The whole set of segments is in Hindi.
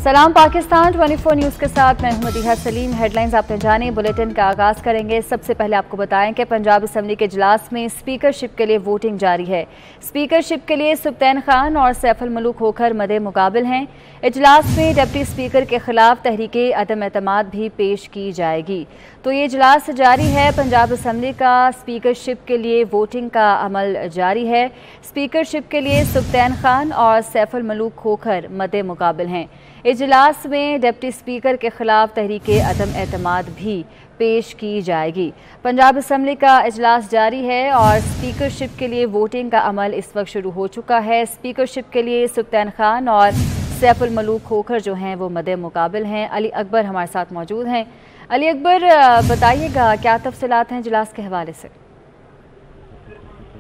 सलाम पाकिस्तान 24 न्यूज़ के साथ मैं हूं मदीहा सलीम। हेडलाइंस आपने जाने, बुलेटिन का आगाज करेंगे। सबसे पहले आपको बताएं कि पंजाब असम्बली के इजलास में स्पीकरशिप के लिए वोटिंग जारी है। स्पीकरशिप के लिए सुल्तान खान और सैफुल मलूक होकर मदे मुकाबिल हैं। इजलास में डिप्टी स्पीकर के खिलाफ तहरीके अदम एतमाद भी पेश की जाएगी। तो ये इजलास जारी है। पंजाब असम्बली का स्पीकरशिप के लिए वोटिंग का अमल जारी है। स्पीकरशिप के लिए सुल्तान खान और सैफुल मलूक होकर मदे मुकाबिल हैं। इजलास में डिप्टी स्पीकर के खिलाफ तहरीके अदम एतमाद भी पेश की जाएगी। पंजाब असम्बली का इजलास जारी है और स्पीकरशिप के लिए वोटिंग का अमल इस वक्त शुरू हो चुका है। स्पीकरशिप के लिए सुल्तान खान और सैफुल मलूक होकर जो हैं वो मदे मुकाबिल हैं। अली अकबर हमारे साथ मौजूद हैं। अली अकबर, बताइएगा क्या तफसीलात हैं इजलास के हवाले से?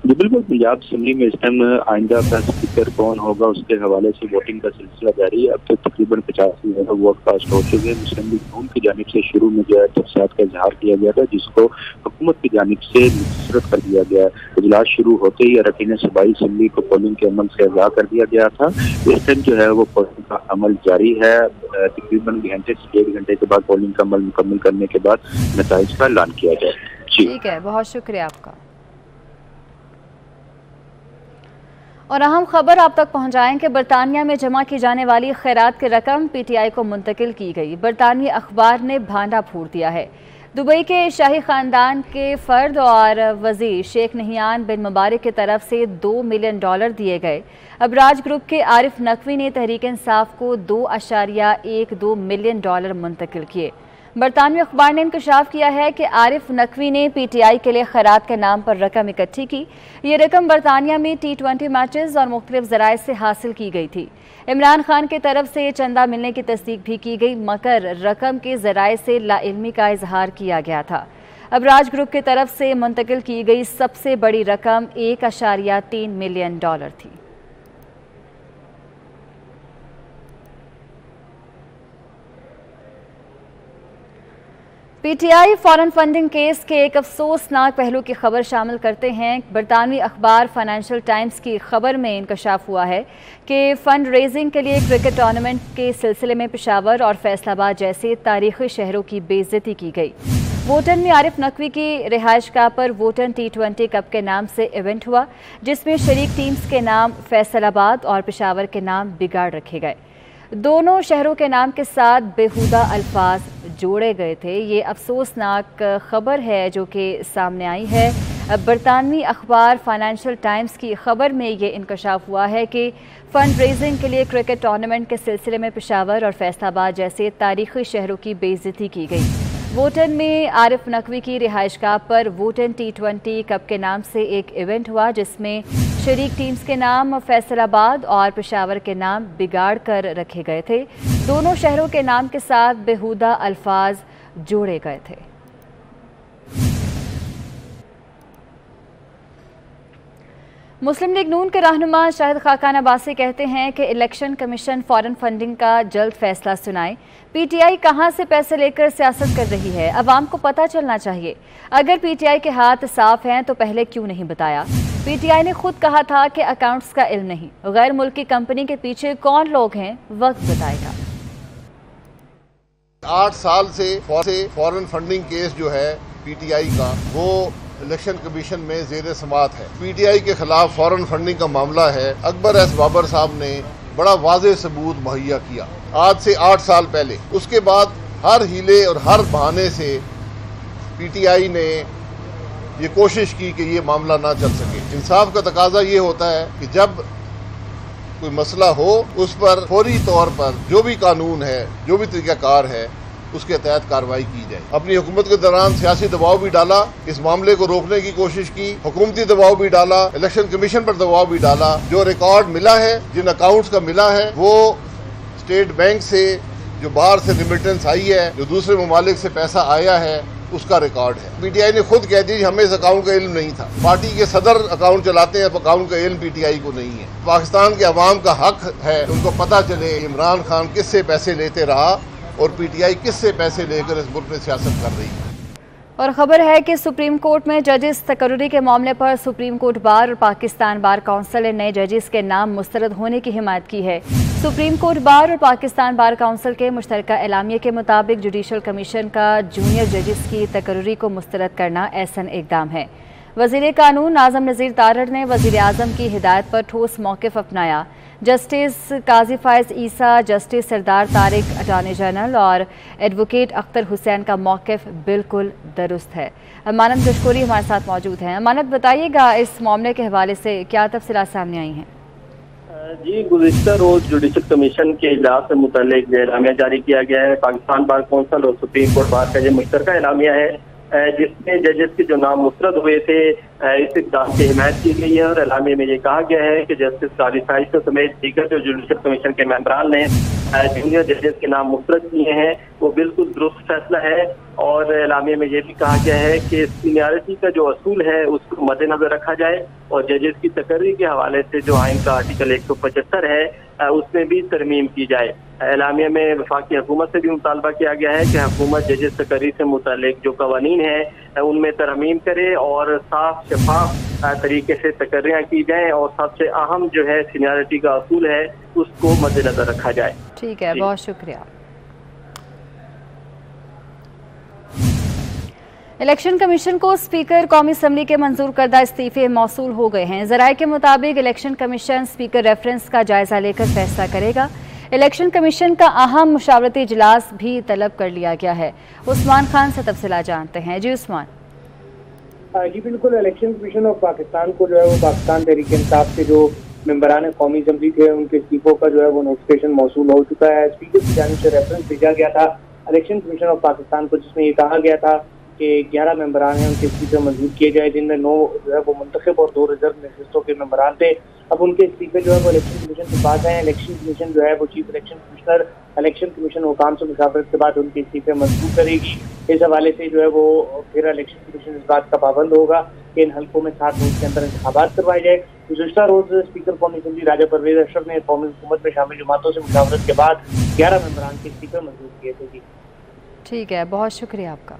जी बिल्कुल, पंजाब असम्बली में इस टाइम आइंदा का स्पीकर कौन होगा उसके हवाले से वोटिंग का सिलसिला जारी है। अब तक तकरीबन 50 से ज्यादा वोट कास्ट हो चुके हैं। मुस्लिम लीग नून की जानिब से शुरू में जो है तफसीलात का इजहार किया गया था, जिसको हुकूमत की जानिब से मुस्तरद कर दिया गया। इजलास शुरू होते ही अरकान सूबाई असम्बली को पोलिंग के अमल से आगाह कर दिया गया था। इस टाइम जो है वो पोलिंग का अमल जारी है। तकरीबन घंटे से 1.5 घंटे के बाद पोलिंग का अमल मुकम्मल करने के बाद नताइज का ऐलान किया जाए। ठीक है, बहुत शुक्रिया आपका। और अहम खबर आप तक पहुंचाएं कि बरतानिया में जमा की जाने वाली खैरात की रकम PTI को मुंतकिल की गई। बरतानवी अखबार ने भांडा फोड़ दिया है। दुबई के शाही खानदान के फर्द और वजीर शेख नहियान बिन मुबारक की तरफ से $2 मिलियन दिए गए। अबराज ग्रुप के आरिफ नकवी ने तहरीक इंसाफ को $2.12 मिलियन मुंतकिल किए। बरतानवी अखबार ने इंकशाफ किया है कि आरिफ नकवी ने PTI के लिए खैरात के नाम पर रकम इकट्ठी की। ये रकम बरतानिया में T20 मैचेस और मुख्तलिफ जराए से हासिल की गई थी। इमरान खान की तरफ से चंदा मिलने की तस्दीक भी की गई, मगर रकम के जराए से लाइल्मी का इजहार किया गया था। अबराज ग्रुप की तरफ से मुंतकिल की गई सबसे बड़ी रकम $1.3 मिलियन थी। PTI फॉरेन फंडिंग केस के एक अफसोसनाक पहलू की खबर शामिल करते हैं। बरतानवी अखबार फाइनेंशियल टाइम्स की खबर में इंकशाफ हुआ है कि फंड रेजिंग के लिए क्रिकेट टूर्नामेंट के सिलसिले में पेशावर और फैसलाबाद जैसे तारीखी शहरों की बेइज्जती की गई। वोटन में आरिफ नकवी की रिहाइशगाह पर वोटन T20 कप के नाम से इवेंट हुआ, जिसमें शरीक टीम्स के नाम फैसलाबाद और पेशावर के नाम बिगाड़ रखे गए। दोनों शहरों के नाम के साथ बेहुदा अल्फाज जोड़े गए थे। ये अफसोसनाक खबर है जो कि सामने आई है। बरतानवी अखबार फाइनेंशियल टाइम्स की खबर में ये इंकशाफ हुआ है कि फंड रेजिंग के लिए क्रिकेट टूर्नामेंट के सिलसिले में पेशावर और फैसलाबाद जैसे तारीखी शहरों की बेइज्जती की गई। वोटन में आरिफ नकवी की रिहाइशगाह पर वोटन T20 कप के नाम से एक इवेंट हुआ, जिसमें शरीक टीम्स के नाम फैसलाबाद और पेशावर के नाम बिगाड़ कर रखे गए थे। दोनों शहरों के नाम के साथ बेहुदा अल्फाज जोड़े गए थे। मुस्लिम लीग नून के रहनुमा शाहिद खाकान अब्बासी कहते हैं कि इलेक्शन कमीशन फॉरेन फंडिंग का जल्द फैसला सुनाए। PTI कहां से पैसे लेकर सियासत कर रही है, अवाम को पता चलना चाहिए। अगर PTI के हाथ साफ हैं तो पहले क्यों नहीं बताया? PTI ने खुद कहा था कि अकाउंट्स का इल्म नहीं। गैर मुल्की कंपनी के पीछे कौन लोग हैं, वक्त बताएगा। 8 साल से फॉरेन फंडिंग केस जो है PTI का, वो इलेक्शन कमीशन में जेर समात है। PTI के खिलाफ फॉरेन फंडिंग का मामला है। अकबर एस बाबर साहब ने बड़ा वाज़ेह सबूत मुहैया किया आज से 8 साल पहले। उसके बाद हर हीले और हर बहाने से PTI ने ये कोशिश की कि ये मामला ना चल सके। इंसाफ का तकाजा ये होता है कि जब कोई मसला हो उस पर फौरी तौर पर जो भी कानून है, जो भी तरीक़ाकार है, उसके तहत कार्रवाई की जाए। अपनी हुकूमत के दौरान सियासी दबाव भी डाला, इस मामले को रोकने की कोशिश की, हुकूमती दबाव भी डाला, इलेक्शन कमीशन पर दबाव भी डाला। जो रिकॉर्ड मिला है, जिन अकाउंट्स का मिला है, वो स्टेट बैंक से जो बाहर से रिमिटेंस आई है, जो दूसरे ममालिक से पैसा आया है, उसका रिकॉर्ड है। PTI ने खुद कह दी हमें इस अकाउंट का इल्म नहीं था। पार्टी के सदर अकाउंट चलाते हैं, अकाउंट का इल्म PTI को नहीं है। पाकिस्तान के अवाम का हक है उनको पता चले इमरान खान किससे पैसे लेते रहा और PTI किससे पैसे लेकर इस मुल्क में सियासत कर रही है। और खबर है कि सुप्रीम कोर्ट में जजेस तकर्री के मामले पर सुप्रीम कोर्ट बार और पाकिस्तान बार काउंसिल ने नए जजेस के नाम मुस्तरद होने की हिमायत की है। सुप्रीम कोर्ट बार और पाकिस्तान बार काउंसिल के मुश्तरका एलामिया के मुताबिक जुडिशल कमीशन का जूनियर जजेस की तकर्री को मुस्तरद करना ऐसन इकदाम है। वज़ीर कानून नाज़म नज़ीर तारड़ ने वज़ीर आज़म की हिदायत पर ठोस मौक़िफ़ अपनाया। जस्टिस काजी फायज़ ईसा, जस्टिस सरदार तारिक अटॉर्नी जनरल और एडवोकेट अख्तर हुसैन का मौक़िफ़ बिल्कुल दुरुस्त है। अमानत कशकोरी हमारे साथ मौजूद हैं। अमानत, बताइएगा इस मामले के हवाले से क्या तफसीलात सामने आई हैं? जी, गुज़िश्ता रोज जुडिशल कमीशन के इजलास से मुतल्लिक एलामिया जारी किया गया है। पाकिस्तान बार कौंसिल और सुप्रीम कोर्ट बार का ये मुश्तरका एलामिया है, जिसमें जजेस के जो नाम मुस्तरद हुए थे इस इक़दाम की हिमायत की गई है। और एलामिया में ये कहा गया है कि जस्टिस काजी फायज़ समेत दीगर जो जुडिशल कमीशन के मेंबरान ने जूनियर जजेस के नाम मुस्तरद किए हैं वो बिल्कुल दुरुस्त फैसला है। और एलामिया में ये भी कहा गया है कि सीनियरिटी का जो असूल है उसको मद्देनजर रखा जाए और जजेस की तकर्री के हवाले से जो आइन का आर्टिकल 175 है उसमें भी तरमीम की जाए। एलामिया में वफाकी हुकूमत से भी मुतालबा किया गया है कि हुकूमत जजेस तकर्री से मुतालिक जो कवानीन है उनमें तरमीम करे और साफ शफाफ तरीके से तकर्रियाँ की जाएँ और सबसे अहम जो है सीनियरिटी का असूल है उसको मद्देनजर रखा जाए। ठीक है, बहुत शुक्रिया। इलेक्शन कमीशन को स्पीकर कौमी असम्बली के मंजूर करदा इस्तीफे मौसूल हो गए हैं। ज़राए के मुताबिक इलेक्शन कमीशन स्पीकर रेफरेंस का जायजा लेकर फैसला करेगा। इलेक्शन कमीशन का अहम मुशावरती इजलास भी तलब कर लिया गया है। उस्मान खान से तफसीलात जानते हैं। जी उस्मान। जी बिल्कुल, इलेक्शन कमीशन ऑफ पाकिस्तान को जो है वो पाकिस्तान तहरीक इंसाफ के जो मेंबरान कौमी असम्बली थे उनके इस्तीफों का जो है वो नोटिफिकेशन मौसूल हो चुका है। स्पीकर की जानिब से रेफरेंस भेजा गया था इलेक्शन कमीशन ऑफ पाकिस्तान को, जिसमें ये कहा गया था कि 11 मेंबरान हैं उनके इस्तीफे मंजूर किए जाए, जिनमें 9 जो है वो मुंतखब और 2 रिजर्व नशिस्तों के मेंबरान थे। अब उनके इस्तीफे जो है वो इलेक्शन कमीशन के पास आए। इलेक्शन कमीशन जो है वो chief election commissioner election commission हुकाम से मुशावरत के बाद उनके इस्तीफे मंजूर करेगी। इस हवाले से जो है वो फिर इलेक्शन कमीशन इस बात का पाबंद होगा कि इन हल्कों में 60 रोज के अंदर इंतखाबात करवाए जाए। गुज़िश्ता रोज स्पीकर कौमी असम्बली राजा परवेज अशरफ ने कौमी हुकूमत में शामिल जमातों से मुशावरत के बाद 11 मेंबरान के इस्तीफे मंजूर किए थे। जी ठीक है, बहुत शुक्रिया आपका।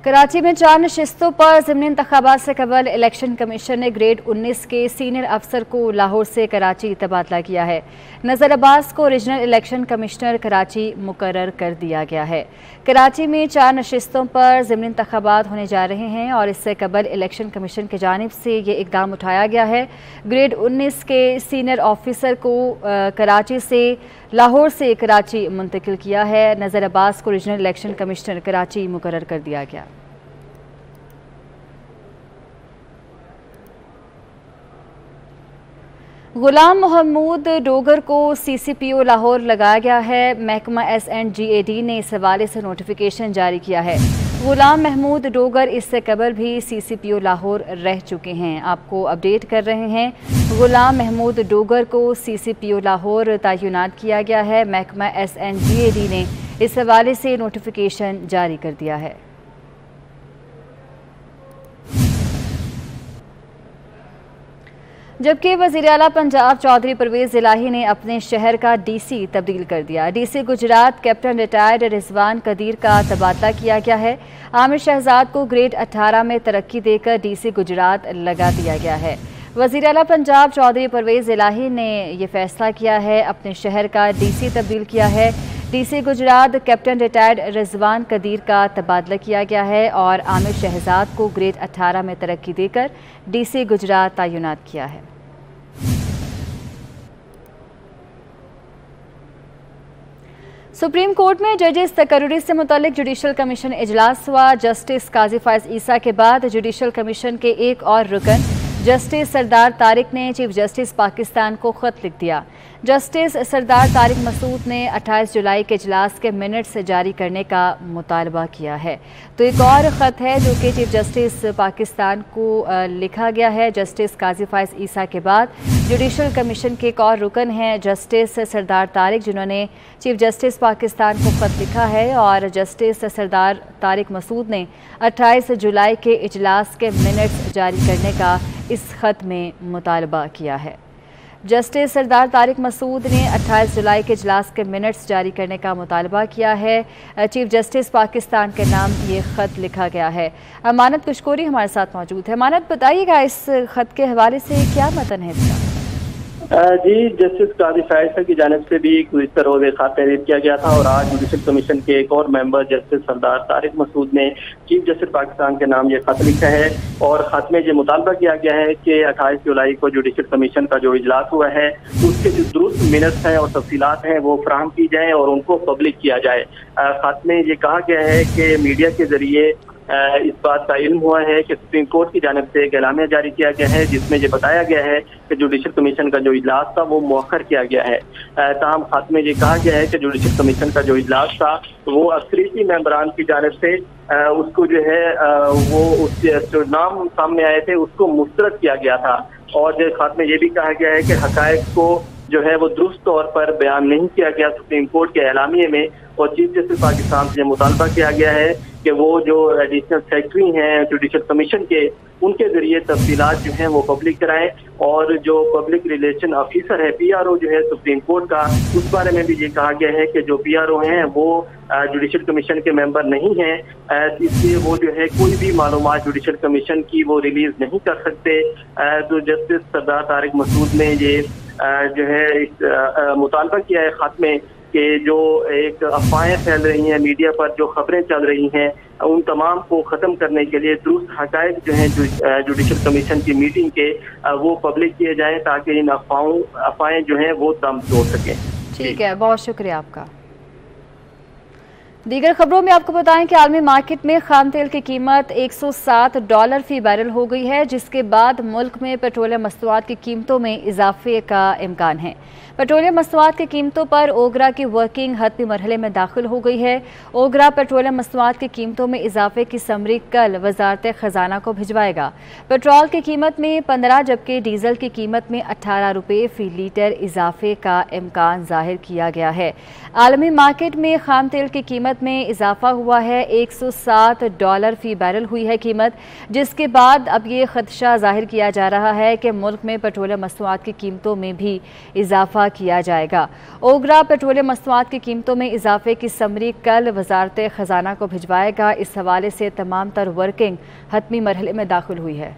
कराची में 4 नशिस्तों पर ज़िमनी इंतखाबात से कबल इलेक्शन कमीशन ने ग्रेड 19 के सीनियर अफसर को लाहौर से कराची तबादला किया है। नज़र अब्बास को रीजनल इलेक्शन कमिश्नर कराची मुकर्रर कर दिया गया है। कराची में 4 नशिस्तों पर ज़िमनी इंतखाबात होने जा रहे हैं और इससे कबल इलेक्शन कमीशन की जानिब से ये इकदाम उठाया गया है। ग्रेड 19 के सीनियर ऑफिसर को कराची से लाहौर से कराची मुंतकिल किया है। नज़र अब्बास को रीजनल इलेक्शन कमिश्नर कराची मुकर्रर कर दिया गया। गुलाम महमूद डोगर को CCPO लाहौर लगाया गया है। महकमा SNGAD ने इस हवाले से नोटिफिकेशन जारी किया है। गुलाम महमूद डोगर इससे कबल भी CCPO लाहौर रह चुके हैं। आपको अपडेट कर रहे हैं। गुलाम महमूद डोगर को CCPO लाहौर तैनात किया गया है। महकमा SNGAD ने इस हवाले से नोटिफिकेशन जारी कर दिया है। जबकि वज़ीर आला पंजाब चौधरी परवेज़ इलाही ने अपने शहर का DC तब्दील कर दिया। DC Gujrat captain retired Rizwan Qadir का तबादला किया गया है। आमिर शहजाद को ग्रेड 18 में तरक्की देकर DC गुजरात लगा दिया गया है। वज़ीर आला पंजाब चौधरी परवेज़ इलाही ने यह फैसला किया है, अपने शहर का DC तब्दील किया है। DC Gujrat captain retired Rizwan Qadir का तबादला किया गया है और आमिर शहजाद को ग्रेड 18 में तरक्की देकर DC गुजरात तैनात किया है। सुप्रीम कोर्ट में जजेस तकर्री से मुतालिक जुडिशल कमीशन इजलास हुआ। जस्टिस काजी फायज़ ईसा के बाद जुडिशल कमीशन के एक और रुकन जस्टिस सरदार तारिक ने चीफ जस्टिस पाकिस्तान को ख़त लिख दिया। जस्टिस सरदार तारिक मसूद ने 28 जुलाई के इजलास के मिनट्स जारी करने का मुतालबा किया है। तो एक और ख़त है जो कि चीफ जस्टिस पाकिस्तान को लिखा गया है। जस्टिस काजी फायज़ ईसा के बाद जुडिशल कमीशन के एक और रुकन हैं जस्टिस सरदार तारिक, जिन्होंने चीफ जस्टिस पाकिस्तान को ख़त लिखा है और जस्टिस सरदार तारिक मसूद ने 28 जुलाई के इजलास के मिनट्स जारी करने का इस ख़त में मुतालबा किया है। जस्टिस सरदार तारिक मसूद ने 28 जुलाई के इजलास के मिनट्स जारी करने का मुतालबा किया है। चीफ जस्टिस पाकिस्तान के नाम ये ख़त लिखा गया है। अमानत कशकोरी हमारे साथ मौजूद है। अमानत, बताइएगा इस ख़त के हवाले से क्या मतन है इसका? जी, जस्टिस काजी फायसर की जानिब से भी गुज़िश्ता रोज़ एक खात तहरीर किया गया था और आज जुडिशल कमीशन के एक और मेंबर जस्टिस सरदार तारिक मसूद ने चीफ जस्टिस पाकिस्तान के नाम ये खत लिखा है और खत में ये मुतालबा किया गया है कि 28 जुलाई को जुडिशल कमीशन का जो इजलास हुआ है उसके जो दुरुस्त मिनट्स हैं और तफसीलात हैं वो फराहम की जाए और उनको पब्लिक किया जाए। खत में ये कहा गया है कि मीडिया के जरिए इस बात का इल्म हुआ है कि सुप्रीम कोर्ट की जानिब से एक एलामिया जारी किया गया है जिसमें ये बताया गया है कि जुडिशल कमीशन का जो इजलास था वो मौखर किया गया है। ताहम खात में ये कहा गया है कि जुडिशल कमीशन का जो इजलास था वो अक्सरियती मेंबरान की जानिब से उसको जो है वो उसके जो नाम सामने आए थे उसको मुस्तरद किया गया था और खात में ये भी कहा गया है कि हकायक को जो है वो दुरुस्त तौर पर बयान नहीं किया गया सुप्रीम कोर्ट के एलामिये में और चीफ जस्टिस पाकिस्तान से मुतालबा किया गया है कि वो जो एडिशनल सेक्रेटरी हैं जुडिशल कमीशन के उनके जरिए तफसीलात जो हैं वो पब्लिक कराएं और जो पब्लिक रिलेशन ऑफिसर है PRO जो है सुप्रीम कोर्ट का उस बारे में भी ये कहा गया है कि जो PRO हैं वो जुडिशल कमीशन के मेंबर नहीं हैं, इसलिए वो जो है कोई भी मालूमात जुडिशल कमीशन की वो रिलीज नहीं कर सकते। तो जस्टिस सरदार तारिक मसूद ने ये जो है मुतालबा किया है खत में कि जो एक अफवाहें फैल रही हैं मीडिया पर जो खबरें चल रही हैं उन तमाम को ख़त्म करने के लिए दुरुस्त हक़ाइक़ जो हैं जुडिशल कमीशन की मीटिंग के वो पब्लिक किए जाएं ताकि इन अफवाहें जो हैं वो दम तोड़ सकें। ठीक है, बहुत शुक्रिया आपका। दीगर खबरों में आपको बताएं कि आलमी मार्केट में खाम तेल की कीमत $107 फी बैरल हो गई है जिसके बाद मुल्क में पेट्रोलियम मस्तूआत की कीमतों में इजाफे का इम्कान है। पेट्रोलियम मस्तूआत की कीमतों पर ओगरा की वर्किंग हतमी मरहले में दाखिल हो गई है। ओगरा पेट्रोलियम मस्तूआत की कीमतों में इजाफे की समरी कल वजारत खजाना को भिजवाएगा। पेट्रोल की कीमत में 15 जबकि डीजल की कीमत में 18 रुपये फी लीटर इजाफे का इम्कान जाहिर किया गया है। आलमी मार्केट में खाम तेल की कीमत में इजाफा हुआ है, $107 फी बैरल हुई है कीमत, जिसके बाद अब ये खदशा जाहिर किया जा रहा है कि मुल्क में पेट्रोलियम मस्तूआत की कीमतों में भी इजाफा किया जाएगा। ओगरा पेट्रोलियम मस्तूआत की कीमतों में इजाफे की समरी कल वजारत खजाना को भिजवाएगा। इस हवाले से तमाम तर वर्किंग हतमी मरहले में दाखिल हुई है।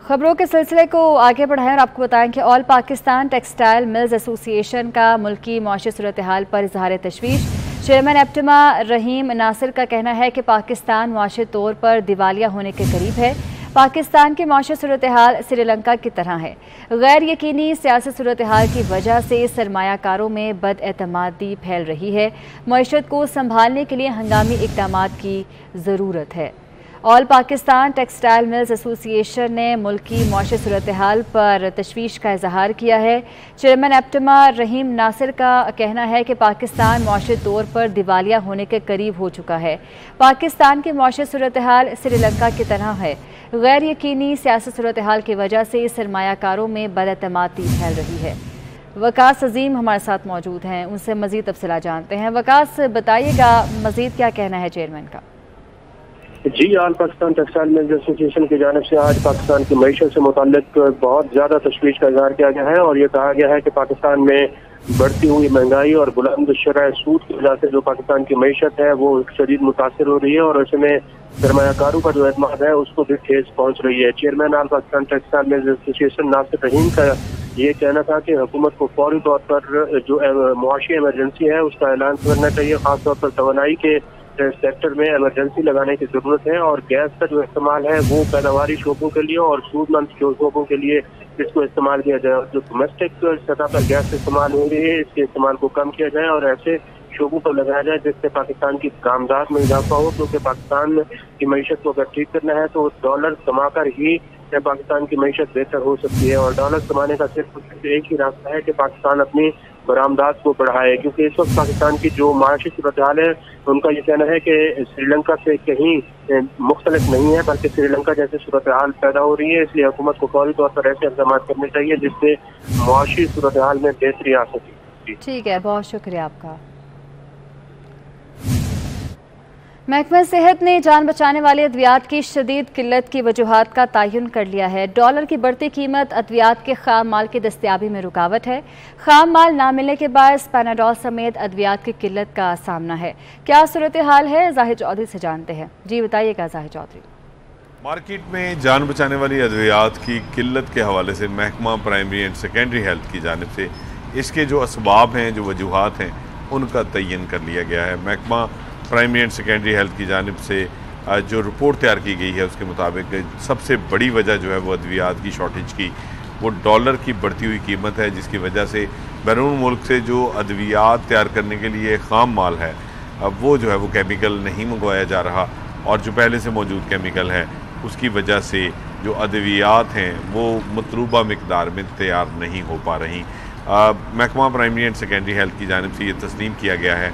खबरों के सिलसिले को आगे बढ़ाएं और आपको बताएं कि all Pakistan textile mills association का मुल्की मौशी सूरत हाल पर इजहार तशवीश। चेयरमैन एप्टिमा रहीम नासिर का कहना है कि पाकिस्तान मुआशी तौर पर दिवालिया होने के करीब है। पाकिस्तान की मौशी सूरत हाल श्रीलंका की तरह है। गैर यकीनी सियासी सूरत हाल की वजह से सरमायाकारों में बदएतमादी फैल रही है। मईशत को संभालने के लिए हंगामी इक़दाम की ज़रूरत है। All Pakistan textile mills association ने मुल्की मौशी सूरत हाल पर तशवीश का इजहार किया है। चेयरमैन एप्टिमा रहीम नासिर का कहना है कि पाकिस्तान मौशी तौर पर दिवालिया होने के करीब हो चुका है। पाकिस्तान की मौशी सूरत हाल श्रीलंका की तरह है। गैर यकीनी सियासी सूरत हाल की वजह से सरमायाकारों में बदएतमादी फैल रही है। वकास अजीम हमारे साथ मौजूद हैं, उनसे मज़ीद तफसीलात जानते हैं। वकास, बताइएगा मज़ीद क्या कहना है चेयरमैन का? जी, all Pakistan textile mills association की जानिब से आज पाकिस्तान की मईशत से मुताल्लिक बहुत ज़्यादा तशवीश का इजहार किया गया है और ये कहा गया है कि पाकिस्तान में बढ़ती हुई महंगाई और बुलंद शरह सूद की वजह से जो पाकिस्तान की मईशत है वो शदीद मुतासर हो रही है और ऐसे में सरमायाकारों का जो एतमाद है उसको भी ठेस पहुँच रही है। Chairman all Pakistan textile mills association Nasir Rahim का ये कहना था कि हुकूमत को फौरी तौर पर जो मुआशी इमरजेंसी है उसका ऐलान करना चाहिए। खासतौर पर तवानाई के सेक्टर में इमरजेंसी लगाने की जरूरत है और गैस का जो इस्तेमाल है वो पैदावारी शोबों के लिए और सूदमंद शोबों के लिए इसको इस्तेमाल किया जाए। जो डोमेस्टिक सतह पर गैस इस्तेमाल हो रही है इसके इस्तेमाल को कम किया जाए और ऐसे शोबों पर लगाया जाए जिससे पाकिस्तान की कामदाद में इजाफा हो, क्योंकि पाकिस्तान की मईशत को अगर ठीक करना है तो डॉलर कमाकर ही पाकिस्तान की मईशत बेहतर हो सकती है और डॉलर कमाने का सिर्फ एक ही रास्ता है कि पाकिस्तान अपनी बरामदात को बढ़ाए, क्योंकि इस वक्त पाकिस्तान की जो माशी सूरत हाल है उनका ये कहना है कि श्रीलंका से कहीं मुख्तलिफ नहीं है बल्कि श्रीलंका जैसे सूरत हाल पैदा हो रही है। इसलिए हुकूमत को फौरी तौर पर ऐसे इक़दाम करने चाहिए जिससे मुआशी सूरत हाल में बेहतरी आ सके। ठीक है, बहुत शुक्रिया आपका। महकमा सेहत ने जान बचाने वाले अद्वियात की शदीद किल्लत की वजूहात का तयन कर लिया है। डॉलर की बढ़ती कीमत अद्वियात के खाम माल की दस्तयाबी में रुकावट है। खाम माल ना मिलने के बाद पैनाडोल समेत अद्वियात की किल्लत का सामना है। क्या सूरत हाल है, जाहिर चौधरी से जानते हैं। जी बताइएगा जाहिर चौधरी। मार्केट में जान बचाने वाली अद्वियात की किल्लत के हवाले से महकमा प्राइमरी एंड सेकेंडरी हेल्थ की जानिब से इसके जो असबाब हैं, जो वजूहात हैं, उनका तयन कर लिया गया है। महकमा प्राइमरी एंड सेकेंडरी हेल्थ की जानिब से जो रिपोर्ट तैयार की गई है उसके मुताबिक सबसे बड़ी वजह जो है वो अद्वियात की शॉर्टेज की वो डॉलर की बढ़ती हुई कीमत है, जिसकी वजह से बैरून मुल्क से जो अद्वियात तैयार करने के लिए खाम माल है वो जो है वो केमिकल नहीं मंगवाया जा रहा, और जो पहले से मौजूद केमिकल है उसकी वजह से जो अद्वियात हैं वो मतलूबा मिकदार में तैयार नहीं हो पा रही। महकमा प्राइमरी एंड सेकेंडरी हेल्थ की जानिब से ये तस्लीम किया गया है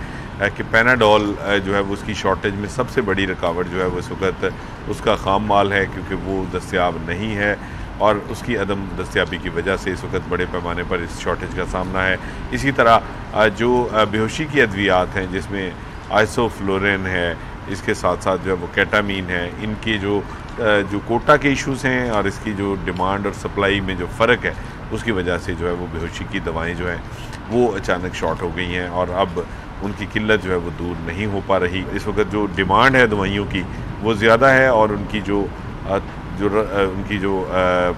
कि पैनाडोल जो है वो उसकी शॉर्टेज में सबसे बड़ी रुकावट जो है वो इस वक्त उसका खाम माल है, क्योंकि वो दस्तयाब नहीं है और उसकी अदम दस्तयाबी की वजह से इस वक्त बड़े पैमाने पर इस शॉर्टेज का सामना है। इसी तरह जो बेहोशी की अद्वियात हैं जिसमें आइसोफ्लोरिन है, इसके साथ साथ जो है वो केटामीन है, इनकी जो कोटा के इश्यूज़ हैं और इसकी जो डिमांड और सप्लाई में जो फ़र्क है उसकी वजह से जो है वो बेहोशी की दवाएं जो हैं वो अचानक शॉर्ट हो गई हैं और अब उनकी किल्लत जो है वो दूर नहीं हो पा रही। इस वक्त जो डिमांड है दवाइयों की वो ज़्यादा है और उनकी जो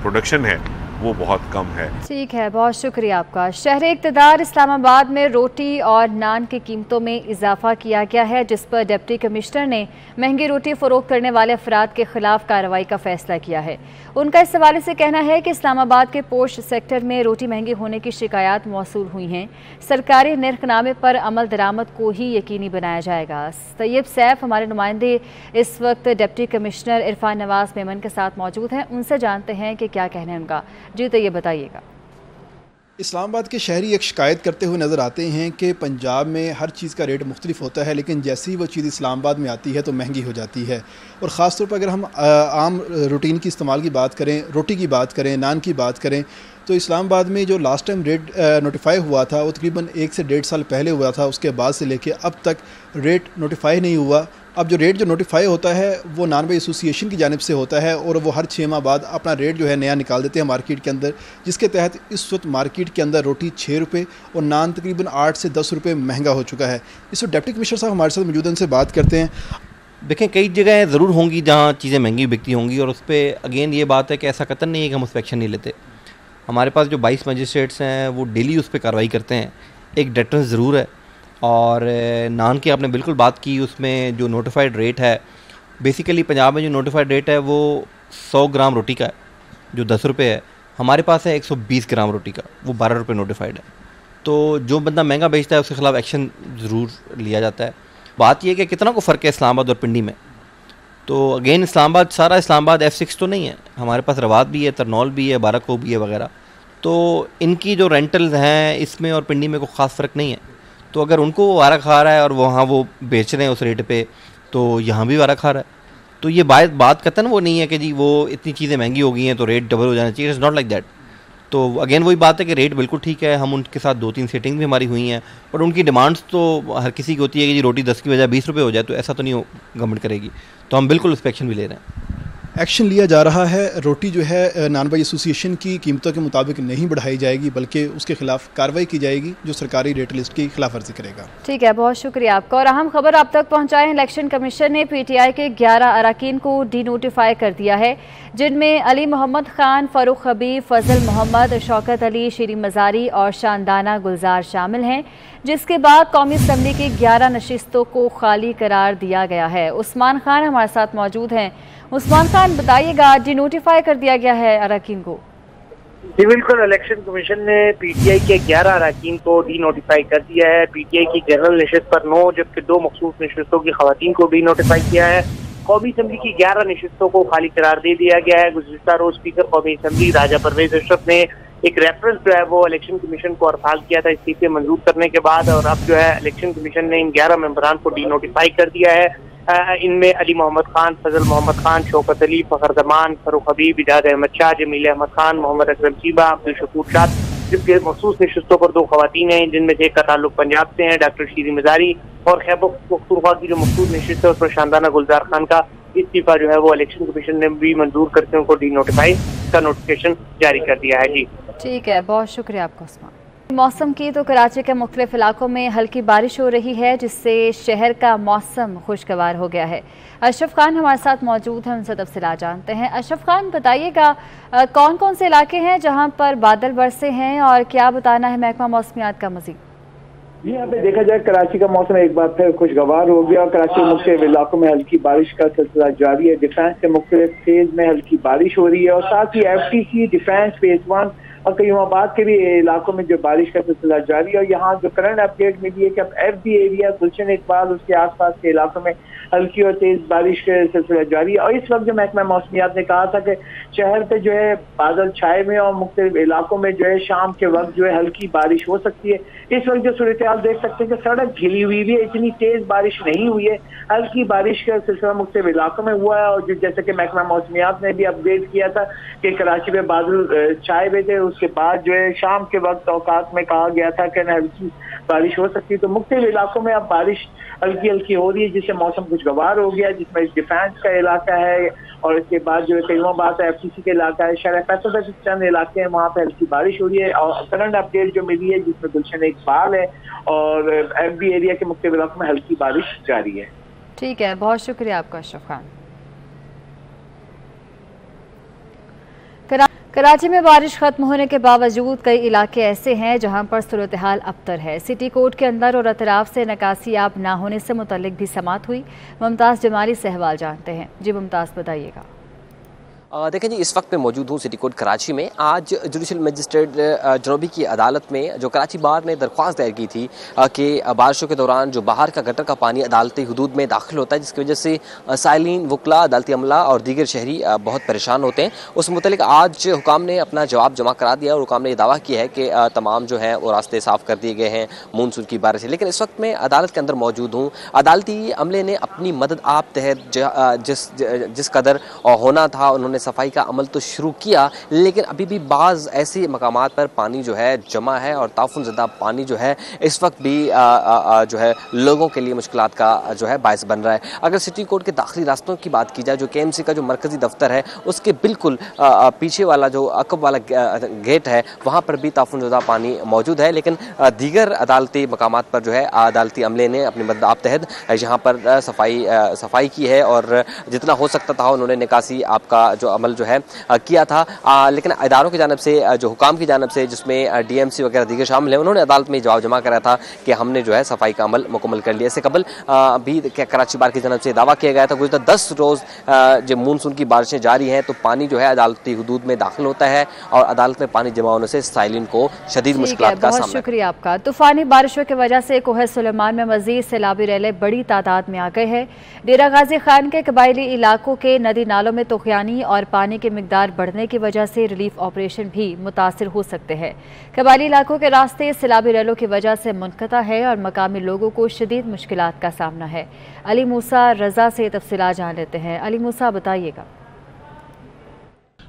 प्रोडक्शन है वो बहुत कम है। ठीक है, बहुत शुक्रिया आपका। शहर इक़्तिदार इस्लामाबाद में रोटी और नान की कीमतों में इजाफा किया गया है, जिस पर डिप्टी कमिश्नर ने महंगी रोटी फ़रोख्त करने वाले अफराद के खिलाफ कार्रवाई का फैसला किया है। उनका इस हवाले से कहना है कि इस्लामाबाद के पोश सेक्टर में रोटी महंगी होने की शिकायत मौसूल हुई हैं। सरकारी निर्खनामे पर अमल दरामद को ही यकीनी बनाया जाएगा। तैयब सैफ हमारे नुमाइंदे इस वक्त डिप्टी कमिश्नर इरफान नवाज मेमन के साथ मौजूद हैं, उनसे जानते हैं कि क्या कहना है उनका। जी तो ये बताइएगा। इस्लामाबाद के शहरी एक शिकायत करते हुए नज़र आते हैं कि पंजाब में हर चीज़ का रेट मुख्तलिफ होता है, लेकिन जैसे ही वो चीज़ इस्लामाबाद में आती है तो महंगी हो जाती है। और ख़ास तौर पर अगर हम आम रूटीन की इस्तेमाल की बात करें, रोटी की बात करें, नान की बात करें, तो इस्लामाबाद में जो लास्ट टाइम रेट नोटिफाई हुआ था वो तकरीबन 1 से 1.5 साल पहले हुआ था। उसके बाद से लेके अब तक रेट नोटिफाई नहीं हुआ। अब जो रेट जो नोटिफाई होता है वो नान बाई एसोसिएशन की जानिब से होता है और वो हर 6 माह बाद अपना रेट जो है नया निकाल देते हैं मार्केट के अंदर, जिसके तहत इस वक्त मार्केट के अंदर रोटी 6 रुपये और नान तकरीबन 8 से 10 रुपये महंगा हो चुका है। इस वक्त डिप्टी कमिश्नर साहब हमारे साथ मौजूद हैं, उनसे बात करते हैं। देखें, कई जगह ज़रूर होंगी जहाँ चीज़ें महंगी बिकती होंगी और उस पर अगेन ये बात है कि ऐसा कतन नहीं है कि हम उस पर एक्शन नहीं लेते। हमारे पास जो 22 मजिस्ट्रेट्स हैं वो डेली उस पर कार्रवाई करते हैं। एक डेटरेंस ज़रूर है। और नान की आपने बिल्कुल बात की, उसमें जो नोटिफाइड रेट है, बेसिकली पंजाब में जो नोटिफाइड रेट है वो 100 ग्राम रोटी का है जो 10 रुपये है। हमारे पास है 120 ग्राम रोटी का, वो 12 रुपये नोटिफाइड है। तो जो बंदा महंगा बेचता है उसके खिलाफ एक्शन ज़रूर लिया जाता है। बात यह कि कितना को फ़र्क है इस्लामाबाद और पिंडी में। तो अगेन इस्लामाबाद, सारा इस्लामाबाद F6 तो नहीं है, हमारे पास रवात भी है, तरनौल भी है, बाराको भी है वगैरह। तो इनकी जो रेंटल्स हैं इसमें और पिंडी में कोई ख़ास फ़र्क नहीं है। तो अगर उनको वो वारा खा रहा है और वहाँ वो बेच रहे हैं उस रेट पे, तो यहाँ भी वारा खा रहा है। तो ये बात कतन वो नहीं है कि जी वो इतनी चीज़ें महंगी हो गई हैं तो रेट डबल हो जाना चाहिए। It's not like that. तो अगेन वही बात है कि रेट बिल्कुल ठीक है। हम उनके साथ 2-3 सेटिंग भी हमारी हुई हैं, और उनकी डिमांड्स तो हर किसी की होती है कि जी रोटी 10 की बजाय 20 रुपये हो जाए, तो ऐसा तो नहीं गवर्नमेंट करेगी। तो हम बिल्कुल उस पर एक्शन भी ले रहे हैं। एक्शन लिया जा रहा है। रोटी जो है नान बाई एसोसिएशन की कीमतों के मुताबिक नहीं बढ़ाई जाएगी, बल्कि उसके खिलाफ कार्रवाई की जाएगी जो सरकारी रेट लिस्ट की खिलाफ वर्जी करेगा। ठीक है, बहुत शुक्रिया आपका। और अहम खबर आप तक पहुंचाएं। इलेक्शन कमीशन ने PTI के 11 अरकान को डीनोटिफाई कर दिया है, जिनमें अली मोहम्मद खान, फ़ारूक हबीब, फजल मोहम्मद, शौकत अली, शीरीन मज़ारी और शानदाना गुलजार शामिल हैं। जिसके बाद कौमी असम्बली की 11 नशिस्तों को खाली करार दिया गया है। उस्मान खान हमारे साथ मौजूद हैं। उस्मान खान, बताइएगा, डीनोटिफाई कर दिया गया है अरकान को? जी बिल्कुल, इलेक्शन कमीशन ने PTI के 11 अरकान को डीनोटिफाई कर दिया है। PTI की जनरल नशिस्त पर 9 जबकि 2 मखसूस नशिस्तों की खवातीन को डीनोटिफाई किया है। कौमी असम्बली की 11 नशिस्तों को खाली करार दे दिया गया है। गुज़िश्ता रोज स्पीकर कौमी असम्बली राजा परवेज अशरफ ने एक रेफरेंस जो है वो इलेक्शन कमीशन को अरसाल किया था इस्तीफे मंजूर करने के बाद, और अब जो है इलेक्शन कमीशन ने इन 11 मेंबरान को डीनोटिफाई कर दिया है। इनमें अली मोहम्मद खान, फजल मोहम्मद खान, शौकत अली, फ़खर जमान, फ़ारूक हबीब, इजाज़ अहमद शाह, जमील अहमद खान, मोहम्मद अकरम चीबा, अब्दुल शकूर शाह, जिसके मखसूस नशिस्तों पर 2 खवातीन हैं, जिनमें से एक का ताल्लुक पंजाब से है, डॉक्टर शीरी मजारी, और खैबर पख्तूनख्वा की जो मखसूस नशिस्त है उस पर शानदाना गुलजार खान का इस्तीफा जो है वो इलेक्शन कमीशन ने भी मंजूर करके उनको डी नोटिफाई का नोटिफिकेशन जारी कर दिया है। जी ठीक है, बहुत शुक्रिया आपका उस्मान। मौसम की तो कराची के मुख्तलिफ इलाकों में हल्की बारिश हो रही है, जिससे शहर का मौसम खुशगवार हो गया है। अशरफ खान हमारे साथ मौजूद हैं, उनसे तफसीलात जानते हैं। अशरफ खान, बताइएगा कौन कौन से इलाके हैं जहां पर बादल बरसे हैं और क्या बताना है महकमा मौसमियात का मजीद? जी, यहाँ पे देखा जाए कराची का मौसम एक बार फिर खुशगवार हो गया और कराची के मुख्तलिफ इलाकों में हल्की बारिश का सिलसिला जारी है। डिफेंस के मुख्तलिफ फेज में हल्की बारिश हो रही है और साथ ही FTC डिफेंस फेज 1 और कयूमाबाद के भी इलाकों में जो बारिश का सिलसिला जारी है। और यहाँ जो करंट अपडेट मिली है कि अब FD एरिया, गुलशन इकबाल, उसके आसपास के इलाकों में हल्की और तेज बारिश का सिलसिला जारी है। और इस वक्त जो महकमा मौसमियात ने कहा था कि शहर पे जो है बादल छाए हुए और मुख्तलिफ इलाकों में जो है शाम के वक्त जो है हल्की बारिश हो सकती है। इस वक्त जो सूरत हाल देख सकते हैं कि सड़क ढीली हुई है, इतनी तेज बारिश नहीं हुई है, हल्की बारिश का सिलसिला मुख्तलिफ इलाकों में हुआ है। और जैसे कि महकमा मौसमियात ने भी अपडेट किया था कि कराची में बादल छाए हुए थे, उसके बाद जो है शाम के वक्त औकात में कहा गया था कि हल्की बारिश हो सकती है। तो मुख्तलिफ इलाकों में अब बारिश हल्की हल्की हो रही है, जिससे मौसम खुशगवार हो गया, जिसमें डिफेंस का इलाका है और इसके बाद जो है कयूमाबाद FTC का इलाका है, शहर फैसल के चंद इलाके हैं, वहाँ पे हल्की बारिश हो रही है। और करंट अपडेट जो मिली है जिसमें गुलशन इकबाल है और FD एरिया के मुख्तलिफ इलाकों में हल्की बारिश जारी है। ठीक है, बहुत शुक्रिया आपका अशरफ खान। कराची में बारिश खत्म होने के बावजूद कई इलाके ऐसे हैं जहां पर सूरत हाल अबतर है। सिटी कोर्ट के अंदर और अतराफ से निकासियाब ना होने से मुतल्लिक भी समात हुई। मुमताज़ जमाली से अहवाल जानते हैं। जी मुमताज़, बताइएगा। देखें जी, इस वक्त मैं मौजूद हूँ सिटी कोर्ट कराची में। आज जुडिशल मजिस्ट्रेट जनूबी की अदालत में जो कराची बार ने दरख्वास्त दायर की थी कि बारिशों के दौरान जो बाहर का गटर का पानी अदालती हुदूद में दाखिल होता है, जिसकी वजह से साइलिन, वकला, अदालती अमला और दीगर शहरी बहुत परेशान होते हैं, उस मुतल्लिक आज हुकाम ने अपना जवाब जमा करा दिया और हुकाम ने दावा किया है कि तमाम जो है वो रास्ते साफ़ कर दिए गए हैं मानसून की बारिश से। लेकिन इस वक्त मैं अदालत के अंदर मौजूद हूँ। अदालती अमले ने अपनी मदद आप तहत जिस कदर होना था उन्होंने सफाई का अमल तो शुरू किया, लेकिन अभी भी बाज़ ऐसे मकामात पर पानी जो है जमा है और ताफुन ज़दा पानी जो है इस वक्त भी जो है लोगों के लिए मुश्किलात का जो है बायस बन रहा है। अगर सिटी कोर्ट के दाखिली रास्तों की बात की जाए, जो KMC का जो मरकज़ी दफ्तर है उसके बिल्कुल पीछे वाला जो अकब वाला गेट है वहाँ पर भी ताफुन ज़दा पानी मौजूद है। लेकिन दीगर अदालती मकामात पर जो है अदालती अमले ने अपनी मदद आप तहत यहाँ पर सफाई की है और जितना हो सकता था उन्होंने निकासी आपका जो अमल जो है किया था। लेकिन इदारों की जानिब से, जो हुकाम की जानिब से, जिसमें DMC वगैरह दीगर शामिल हैं, उन्होंने अदालत में जवाब जमा कराया था कि हमने जो है सफाई का अमल मुकम्मल कर लिया। इससे कबल भी कराची बार की जानिब से दावा किया गया था गुज़श्ता 10 रोज़ जब मानसून की बारिशें जारी हैं तो पानी जो है अदालती हुदूद में दाखिल होता है और अदालत में पानी जमा होने से साइलिन को शदीद मुश्किलात का सामना। बहुत शुक्रिया आपका। तूफानी बारिशों की वजह से कोहे सुलेमान में मजीद सैलाबी रैलें बड़ी तादाद में आ गए हैं। डेरा गाजी खान के कबायली इलाकों के नदी नालों में तुग़यानी और पानी की मिकदार बढ़ने की वजह से रिलीफ ऑपरेशन भी मुतासिर हो सकते हैं। कबायली इलाकों के रास्ते सैलाबी रैलों की वजह से मुनक़ता है और मकामी लोगों को शदीद मुश्किलात का सामना है। अली मूसा रजा से तफसीलात जान लेते हैं। अली मूसा, बताइएगा।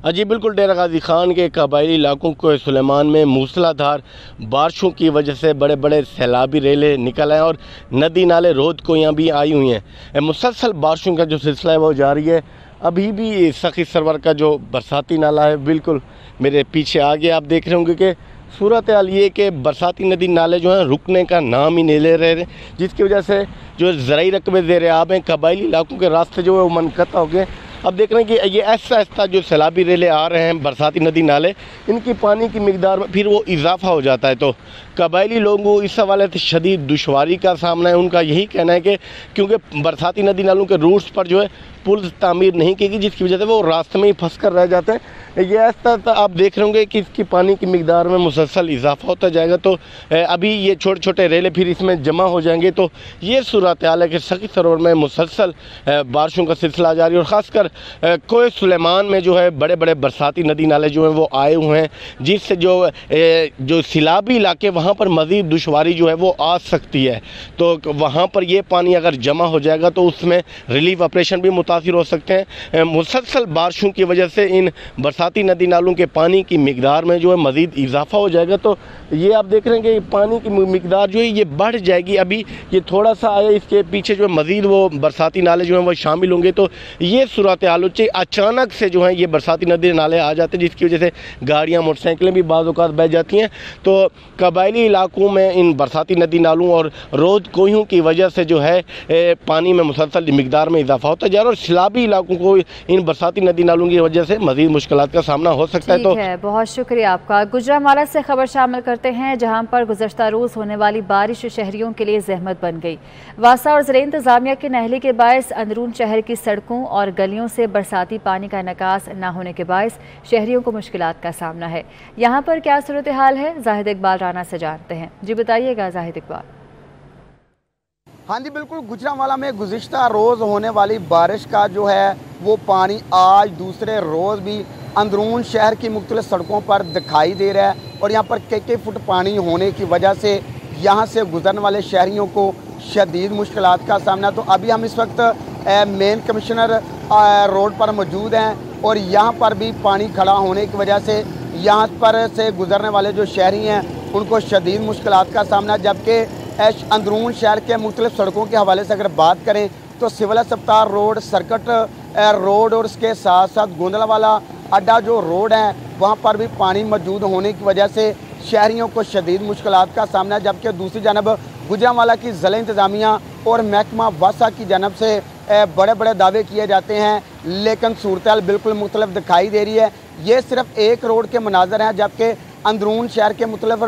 जी बिल्कुल, डेरा गाजी खान के कबायली इलाकों को सुलेमान में मूसलाधार बारिशों की वजह से बड़े बड़े सैलाबी रेले निकल आए और नदी नाले रोड को यहाँ भी आई हुई हैं। मुसलसल बारिशों का जो सिलसिला है वो जारी है। अभी भी सखी सरवर का जो बरसाती नाला है बिल्कुल मेरे पीछे आगे आप देख रहे होंगे कि सूरत हाल ये कि बरसाती नदी नाले जो हैं रुकने का नाम ही नहीं ले रहे, जिसकी वजह से जो ज़राई रकबे ज़ेर आब हैं, कबायली इलाकों के रास्ते जो है वो मनक़ता हो गए। अब देख रहे हैं कि ये ऐसा जो सैलाबी रेले आ रहे हैं, बरसाती नदी नाले, इनकी पानी की मिकदार में फिर वो इजाफा हो जाता है। तो कबायली लोगों को इस हवाले से शदीद दुश्वारी का सामना है। उनका यही कहना है कि क्योंकि बरसाती नदी नालों के रूट्स पर जो है पुल तामीर नहीं की गई, जिसकी वजह से वो रास्ते में ही फंस कर रह जाते हैं। ये ऐसा आप देख रहे होंगे कि इसकी पानी की मिकदार में मुसलसल इजाफा होता जाएगा। तो अभी ये छोटे छोटे रेले फिर इसमें जमा हो जाएंगे। तो ये सूरत हाल है कि सखी सरोवर में मुसलसल बारिशों का सिलसिला जारी है और ख़ासकर कोहे सुलेमान में जो है बड़े बड़े बरसाती नदी नाले जो हैं वो आए हुए हैं, जिससे जो सैलाबी इलाके वहाँ पर मज़ीद दुश्वारी जो है वो आ सकती है। तो वहाँ पर ये पानी अगर जमा हो जाएगा तो उसमें रिलीफ ऑपरेशन भी मुतासिर मुतासिर हो सकते हैं। मुसलसल बारिशों की वजह से इन बरसाती नदी नालों के पानी की मिकदार में जो है मज़ीद इजाफा हो जाएगा। तो ये आप देख रहे हैं कि पानी की मिकदार जो है ये बढ़ जाएगी। अभी ये थोड़ा सा आया, इसके पीछे जो है मज़ीद वो बरसाती नाले जो हैं वो शामिल होंगे। तो ये सूरत हाल होती है, अचानक से जो है ये बरसाती नदी नाले आ जाते हैं, जिसकी वजह से गाड़ियाँ मोटरसाइकिलें भी बाज़ औक़ात बह जाती हैं। तो कबायली इलाकों में इन बरसाती नदी नालों और रोड कोहियों की वजह से जो है पानी में मुसलसल मिकदार में इजाफा होता जा रहा है और सैलाबी इलाकों को इन बरसाती नदी नालों की वजह से मज़ीद मुश्किलात का सामना हो सकता है। तो बहुत शुक्रिया आपका। गुजरांवाला से खबर शामिल करते हैं, जहां पर गुज़श्ता रोज़ होने वाली बारिश शहरियों के लिए जहमत बन गई। वासा और ज़िले इंतजामिया की नहली के बायस अंदरून शहर की सड़कों और गलियों से बरसाती पानी का निकास न होने के बायस शहरियों को मुश्किलात का सामना है। यहाँ पर क्या सूरत हाल है, जाहिद इकबाल राना से जानते हैं। जी बताइएगा जाहिद इकबाल। हाँ जी बिल्कुल, गुजरांवाला में गुज़िश्ता रोज़ होने वाली बारिश का जो है वो पानी आज दूसरे रोज़ भी अंदरून शहर की मुख्तलिफ सड़कों पर दिखाई दे रहा है और यहाँ पर कई फुट पानी होने की वजह से यहाँ से गुजरने वाले शहरियों को शदीद मुश्किलात का सामना। तो अभी हम इस वक्त मेन कमिश्नर रोड पर मौजूद हैं और यहाँ पर भी पानी खड़ा होने की वजह से यहाँ पर से गुजरने वाले जो शहरी हैं उनको शदीद मुश्किलात का सामना। जबकि अंदरून शहर के मुख्तलिफ सड़कों के हवाले से अगर बात करें तो सिविल अस्पताल रोड, सर्किट रोड और इसके साथ साथ गोंदलावाला अड्डा जो रोड है वहाँ पर भी पानी मौजूद होने की वजह से शहरियों को शदीद मुश्किलात का सामना। जबकि दूसरी जानब गुजरांवाला की ज़िला इंतज़ामिया और महकमा वासा की जानब से बड़े बड़े दावे किए जाते हैं, लेकिन सूरत बिल्कुल मुख्तलिफ दिखाई दे रही है। ये सिर्फ एक रोड के मनाजर हैं, जबकि अंदरून शहर के मुख्तलिफ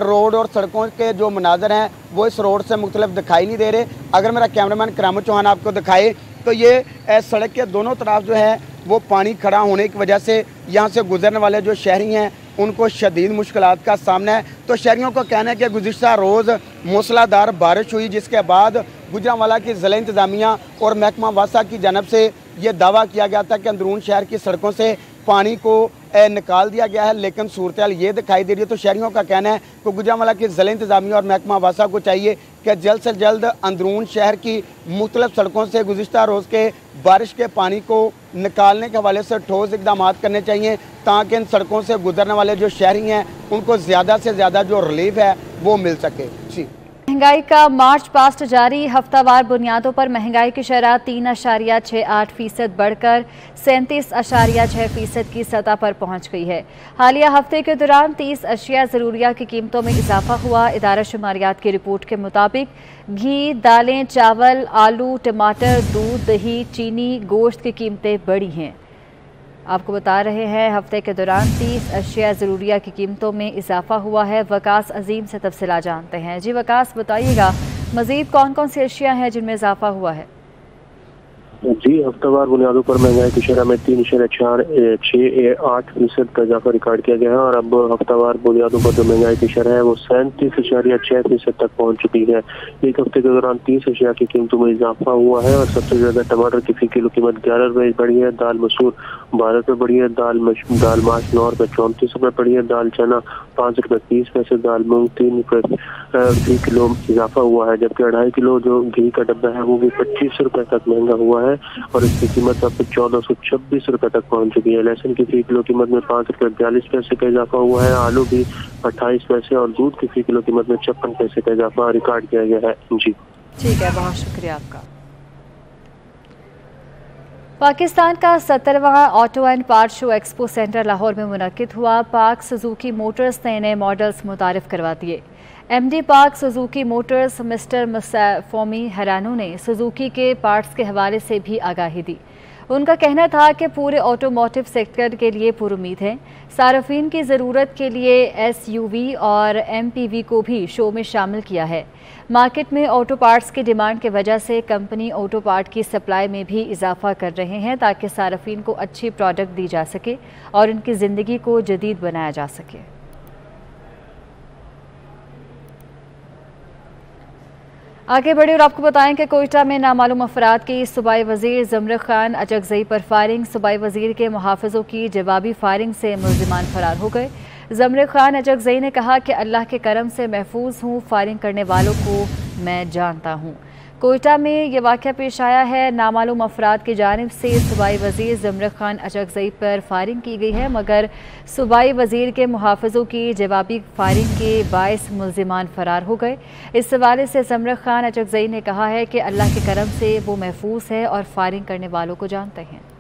रोड और सड़कों के जो मनाजर हैं वो इस रोड से मुख्तलिफ दिखाई नहीं दे रहे। अगर मेरा कैमरामैन करामत चौहान आपको दिखाए तो ये सड़क के दोनों तरफ जो है वो पानी खड़ा होने की वजह से यहाँ से गुजरने वाले जो शहरी हैं उनको शदीद मुश्किलात का सामना है। तो शहरियों को कहना है कि गुज़िश्ता रोज़ मूसलाधार बारिश हुई, जिसके बाद गुजरांवाला की ज़िला इंतज़ामिया और महकमा वासा की जानब से ये दावा किया गया था कि अंदरून शहर की सड़कों से पानी को निकाल दिया गया है, लेकिन सूरत हाल ये दिखाई दे रही है। तो शहरियों का कहना है कि गुजरांवाला की ज़िला इंतज़ामिया और महकमा वासा को चाहिए कि जल्द से जल्द अंदरून शहर की मुख्तलिफ सड़कों से गुज़िश्ता रोज़ के बारिश के पानी को निकालने के हवाले से ठोस इक़दाम करने चाहिए, ताकि इन सड़कों से गुजरने वाले जो शहरी हैं उनको ज़्यादा से ज़्यादा जो रिलीफ है वो मिल सके। जी, महंगाई का मार्च पास्ट जारी। हफ्तावार बुनियादों पर महंगाई की शरह 3.68% बढ़कर 37.6% की सतह पर पहुंच गई है। हालिया हफ्ते के दौरान 30 अशिया ज़रूरिया की कीमतों में इजाफा हुआ। इदारा शुमारियात की रिपोर्ट के मुताबिक घी, दालें, चावल, आलू, टमाटर, दूध, दही, चीनी, गोश्त की कीमतें बढ़ी हैं। आपको बता रहे हैं हफ्ते के दौरान 30 अशिया ज़रूरिया की कीमतों में इजाफा हुआ है। वकास अजीम से तफसीला जानते हैं। जी वकास बताइएगा, मज़ीद कौन कौन सी अशिया हैं जिनमें इजाफा हुआ है? जी, हफ्तावार बुनियादों पर महंगाई की शरह में 3.68% का इजाफा रिकॉर्ड किया गया है और अब हफ्तावार बुनियादों पर जो महंगाई की शरह है वो 37.6% तक पहुंच चुकी है। एक हफ्ते के दौरान 30 अशिया की कीमतों में इजाफा हुआ है और सबसे ज्यादा टमाटर की फी किलो कीमत 11 रुपये बढ़ी है, दाल मसूर 12 रुपये बढ़ी है, दाल माश 9 रुपये 34 रुपये बढ़ी है, दाल चना 5 रुपये 30 पैसे, दाल मूंग 3 रुपये फी किलो इजाफा हुआ है। जबकि 2.5 किलो जो घी का डब्बा है वो भी 25 रुपये तक महंगा हुआ है और इसकी कीमत अब 1426 रुपये तक पहुंच चुकी है। लहसुन की फी किलो कीमत में 5 रुपये 42 पैसे का इजाफा हुआ है, आलू भी 28 पैसे और दूध की फी किलो कीमत में 56 पैसे का इजाफा रिकॉर्ड किया गया है। जी ठीक है, बहुत शुक्रिया आपका। पाकिस्तान का 17वां auto and part show expo centre Lahore में मुनक्किद हुआ। पाक सुजुकी मोटर्स ने नए मॉडल्स मुतारिफ करवा दिए। एमडी पाक सुजुकी मोटर्स मिस्टर मुसाफोमी हरानो ने सुजुकी के पार्ट्स के हवाले से भी आगाही दी। उनका कहना था कि पूरे ऑटोमोटिव सेक्टर के लिए पुरुमीद है। सार्फिन की ज़रूरत के लिए एसयूवी और एमपीवी को भी शो में शामिल किया है। मार्केट में ऑटो पार्ट्स की डिमांड की वजह से कंपनी ऑटो पार्ट की सप्लाई में भी इजाफा कर रहे हैं ताकि सार्फिन को अच्छी प्रोडक्ट दी जा सके और उनकी ज़िंदगी को जदीद बनाया जा सके। आगे बढ़े और आपको बताएं कि कोयटा में नामालूम अफराद की सूबाई वजीर ज़मर खान अचकज़ई पर फायरिंग। सूबाई वजीर के मुहाफ़िज़ों की जवाबी फायरिंग से मुल्ज़िमान फरार हो गए। ज़मर खान अचकज़ई ने कहा कि अल्लाह के करम से महफूज हूँ, फायरिंग करने वालों को मैं जानता हूँ। कोयटा में ये वाक़या पेश आया है। नामालूम अफराद की जानिब से सूबाई वज़ीर ज़मर खान अचकज़ई पर फायरिंग की गई है, मगर सूबाई वज़ीर के मुहाफ़िज़ों की जवाबी फायरिंग के बायस मुल्ज़िमान फ़रार हो गए। इस हवाले से ज़मर खान अचकज़ई ने कहा है कि अल्लाह के करम से वो महफूज है और फायरिंग करने वालों को जानते हैं।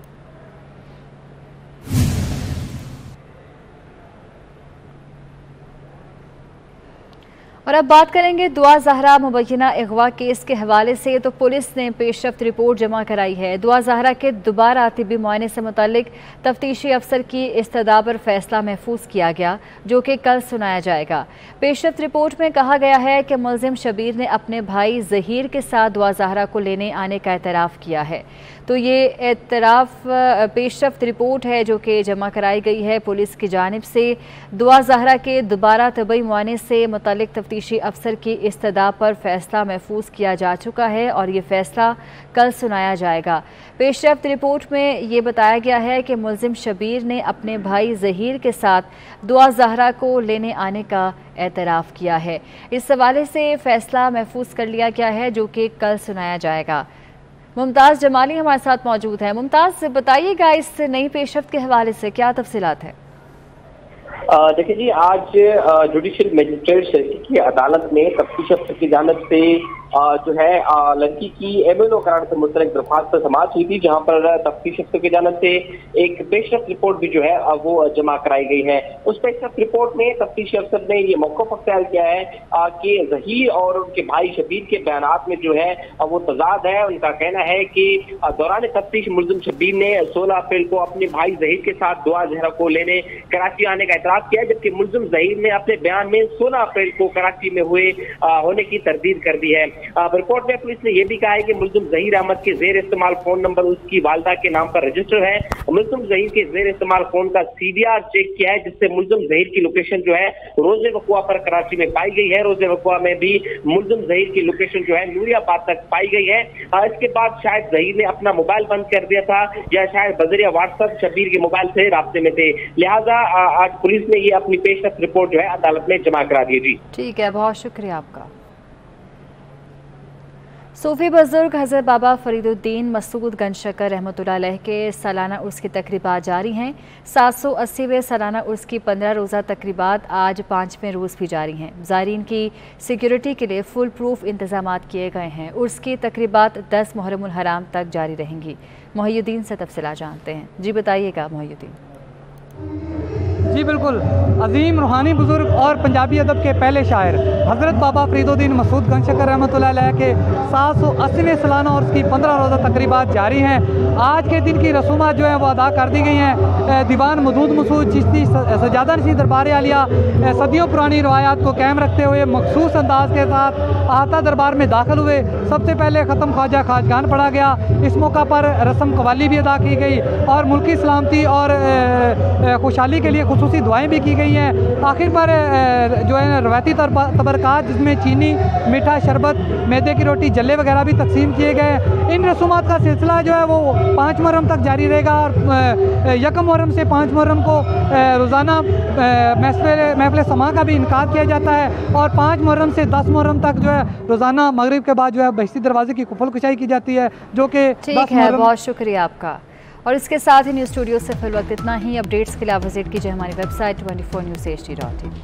और अब बात करेंगे दुआ ज़हरा मुबैना अगवा केस के हवाले से। तो पुलिस ने पेशरफ्त रिपोर्ट जमा कराई है। दुआ ज़हरा के दोबारा तिब्बी मुआयने से मुतल्लिक तफ्तीशी अफसर की इस्तदा पर फैसला महफूज किया गया, जो कि कल सुनाया जाएगा। पेशरफ्त रिपोर्ट में कहा गया है कि मुल्ज़िम शबीर ने अपने भाई ज़हीर के साथ दुआ ज़हरा को लेने आने का एतराफ़ किया है। तो ये एतराफ़ पेशरफ्त रिपोर्ट है जो कि जमा कराई गई है पुलिस की जानिब से। दुआ ज़हरा के दोबारा तिब्बी मुआयने से मुतल्लिक तफ्तीशी अफसर की इस्तदा पर फैसला महफूज किया जा चुका है और ये फैसला कल सुनाया जाएगा। पेशरफ्त रिपोर्ट में ये बताया गया है कि मुल्ज़िम शबीर ने अपने भाई ज़हीर के साथ दुआ ज़हरा को लेने आने का एतराफ़ किया है। इस हवाले से फैसला महफूज कर लिया गया है, जो कि कल सुनाया जाएगा। मुमताज़ जमाली हमारे साथ मौजूद है। मुमताज़, बताइएगा इस नई पेशरफ्त के हवाले से क्या तफसीलात है? देखिए जी, आज जुडिशल मजिस्ट्रेट शर्की की अदालत में तफ्तीश अफसर की जानिब से जो है लड़की की एमएलओ करार से मुतल्लिक दरख्वास्त पर समाअत हुई थी, जहां पर तफ्तीश अफसर की जानिब से एक पेशरफ्त रिपोर्ट भी जो है वो जमा कराई गई है। उस पेशरफ्त रिपोर्ट में तफ्तीशी अफसर ने ये मौक़िफ़ अख्तियार किया है कि ज़हीर और उनके भाई शबीर के बयानात में जो है वो तजाद है। उनका कहना है कि दौरान तफ्तीश मुल्ज़िम शबीर ने 16 अप्रैल को अपने भाई ज़हीर के साथ दुआ ज़हरा को लेने कराची आने का एतराफ़ किया, जबकि मुल्ज़िम ज़हीर ने अपने बयान में 16 अप्रैल को कराची में हुए होने की तरदीद कर दी है। रिपोर्ट में पुलिस ने यह भी कहा है कि मुल्ज़िम ज़हीर अहमद के ज़ेर इस्तेमाल फोन नंबर उसकी वालदा के नाम पर रजिस्टर है। मुल्ज़िम ज़हीर के ज़ेर इस्तेमाल फोन का CDR चेक किया है, जिससे मुल्ज़िम ज़हीर की लोकेशन जो है रोज़े वक़ुआ पर कराची में पाई गई है। रोज़े वक़ुआ में भी मुल्ज़िम ज़हीर की लोकेशन जो है नूरियाबाद तक पाई गई है। इसके बाद शायद ज़हीर ने अपना मोबाइल बंद कर दिया था या शायद बज़रिया व्हाट्सएप शबीर के मोबाइल से राब्ते में थे, लिहाजा आज पुलिस ने ये अपनी पेशरफ्त रिपोर्ट जो है अदालत में जमा करा दी। जी ठीक है, बहुत शुक्रिया आपका। सूफी बुजुर्ग हज़रत बाबा फरीदुद्दीन मसूद गंजशकर रहमतुल्लाह अलैह के सालाना उर्स की तकरीबात जारी हैं। 780वें सालाना उर्स की 15 रोज़ा तकरीबात आज 5वें रोज़ भी जारी हैं। ज़ायरीन की सिक्योरिटी के लिए फुल प्रूफ इंतजामात किए गए हैं। उर्स की तकरीबात 10 मुहर्रमुल हराम तक जारी रहेंगी। मोहिउद्दीन से तफसीलात जानते हैं। जी बताइएगा मोहिउद्दीन। जी बिल्कुल, अजीम रूहानी बुज़ुर्ग और पंजाबी अदब के पहले शायर हज़रत बाबा फरीदुद्दीन मसूद गंजशकर रहमतुल्लाह अलैह के 780वें सालाना और उसकी 15 रोज़ा तकरीबात जारी हैं। आज के दिन की रसूमात जो है वो अदा कर दी गई हैं। दीवान मदूद मसूद चिश्ती सजादा नशीं दरबार आलिया सदियों पुरानी रवायात को कायम रखते हुए मखसूस अंदाज के साथ आहता दरबार में दाखिल हुए। सबसे पहले ख़त्म ख्वाजा खाजगान पढ़ा गया। इस मौका पर रस्म कवाली भी अदा की गई और मुल्की सलामती और खुशहाली के लिए खुसूसी दुआएं भी की गई हैं। आखिर पर जो है रवायती तबरकात, जिसमें चीनी, मीठा, शरबत, मैदे की रोटी, जल्ले वगैरह भी तकसीम किए गए। इन रसूमात का सिलसिला जो है वो 5 मुहर्रम तक जारी रहेगा और 1 मुहर्रम से 5 मुहर्रम को रोज़ाना महफिल समा का भी इनकार किया जाता है और 5 मुहर्रम से 10 मुहर्रम तक जो है रोज़ाना मगरिब के बाद जो है बहिश्ती दरवाजे की कुफल कुशाई की जाती है, जो कि ठीक है। बहुत शुक्रिया आपका। और इसके साथ ही न्यूज़ स्टूडियो से फिल वक्त इतना ही। अपडेट्स के लिए आप विजिट कीजिए हमारी वेबसाइट 24newshd.in।